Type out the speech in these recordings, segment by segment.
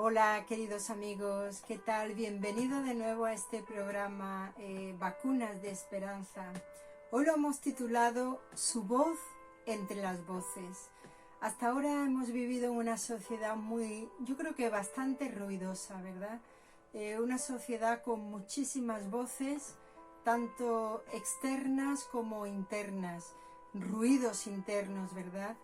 Hola queridos amigos, ¿qué tal? Bienvenido de nuevo a este programa Vacunas de Esperanza. Hoy lo hemos titulado Su voz entre las voces. Hasta ahora hemos vivido en una sociedad yo creo que bastante ruidosa, ¿verdad? Una sociedad con muchísimas voces, tanto externas como internas, ruidos internos, ¿verdad?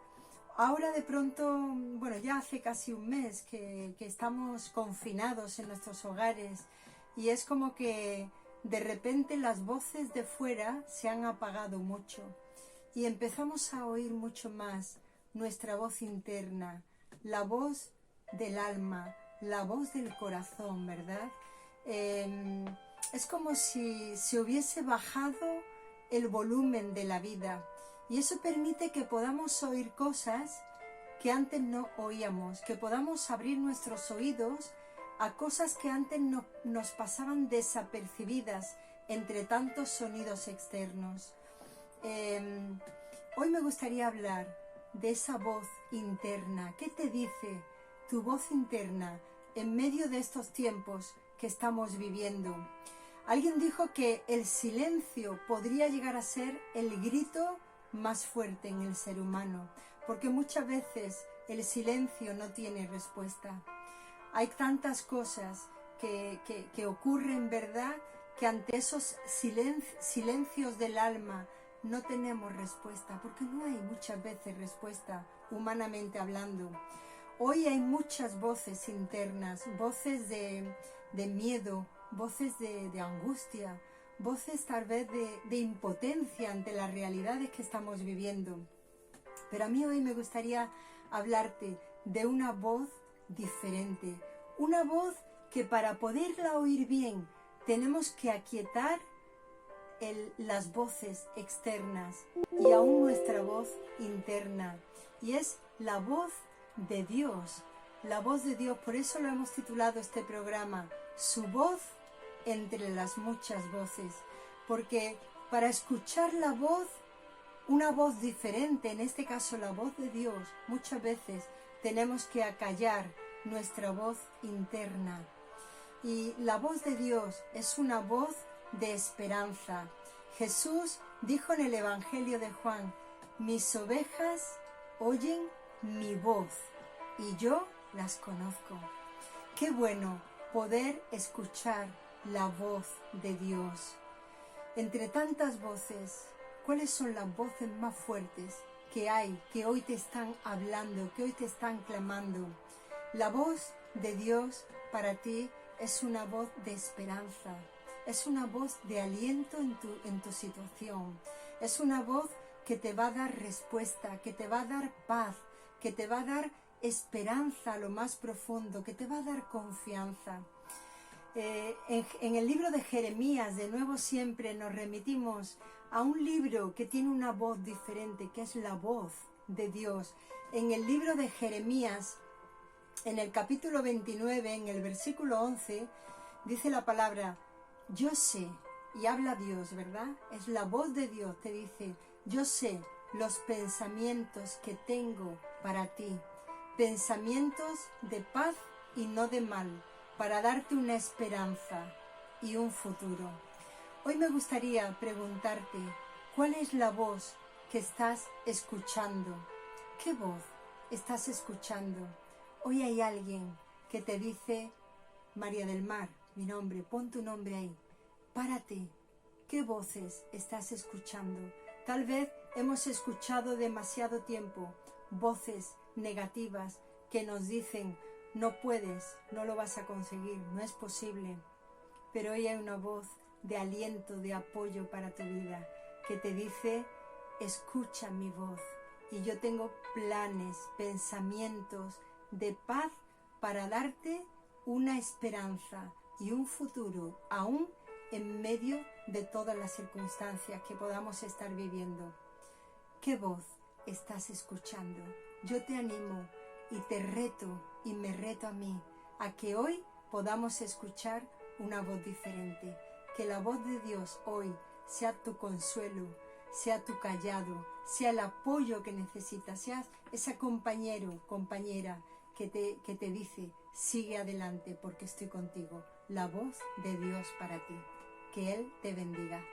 Ahora de pronto, bueno, ya hace casi un mes que estamos confinados en nuestros hogares y es como que de repente las voces de fuera se han apagado mucho y empezamos a oír mucho más nuestra voz interna, la voz del alma, la voz del corazón, ¿verdad? Es como si se hubiese bajado el volumen de la vida. Y eso permite que podamos oír cosas que antes no oíamos, que podamos abrir nuestros oídos a cosas que antes nos pasaban desapercibidas entre tantos sonidos externos. Hoy me gustaría hablar de esa voz interna. ¿Qué te dice tu voz interna en medio de estos tiempos que estamos viviendo? Alguien dijo que el silencio podría llegar a ser el grito más fuerte en el ser humano, porque muchas veces el silencio no tiene respuesta. Hay tantas cosas que ocurren, ¿verdad?, que ante esos silencios del alma no tenemos respuesta, porque no hay muchas veces respuesta, humanamente hablando. Hoy hay muchas voces internas, voces de miedo, voces de angustia, voces tal vez de impotencia ante las realidades que estamos viviendo. Pero a mí hoy me gustaría hablarte de una voz diferente, una voz que para poderla oír bien tenemos que aquietar las voces externas y aún nuestra voz interna, y es la voz de Dios, la voz de Dios. Por eso lo hemos titulado este programa, Su voz entre las muchas voces, porque para escuchar la voz, una voz diferente, en este caso la voz de Dios, muchas veces tenemos que acallar nuestra voz interna. Y la voz de Dios es una voz de esperanza. Jesús dijo en el Evangelio de Juan: mis ovejas oyen mi voz y yo las conozco. Qué bueno poder escuchar la voz de Dios. Entre tantas voces, ¿cuáles son las voces más fuertes que hay, que hoy te están hablando, que hoy te están clamando? La voz de Dios para ti es una voz de esperanza, es una voz de aliento en tu situación, es una voz que te va a dar respuesta, que te va a dar paz, que te va a dar esperanza a lo más profundo, que te va a dar confianza. En el libro de Jeremías, de nuevo siempre nos remitimos a un libro que tiene una voz diferente, que es la voz de Dios. En el libro de Jeremías, en el capítulo 29, en el versículo 11, dice la palabra: yo sé, y habla Dios, ¿verdad? Es la voz de Dios, te dice: yo sé los pensamientos que tengo para ti, pensamientos de paz y no de mal, para darte una esperanza y un futuro. Hoy me gustaría preguntarte, ¿cuál es la voz que estás escuchando? ¿Qué voz estás escuchando? Hoy hay alguien que te dice: María del Mar, mi nombre, pon tu nombre ahí, párate. ¿Qué voces estás escuchando? Tal vez hemos escuchado demasiado tiempo voces negativas que nos dicen: no puedes, no lo vas a conseguir, no es posible. Pero hoy hay una voz de aliento, de apoyo para tu vida, que te dice: escucha mi voz, y yo tengo planes, pensamientos de paz para darte una esperanza y un futuro, aún en medio de todas las circunstancias que podamos estar viviendo. ¿Qué voz estás escuchando? Yo te animo y te reto, y me reto a mí, a que hoy podamos escuchar una voz diferente. Que la voz de Dios hoy sea tu consuelo, sea tu callado, sea el apoyo que necesitas, seas ese compañero, compañera que te dice: Sigue adelante porque estoy contigo. La voz de Dios para ti. Que Él te bendiga.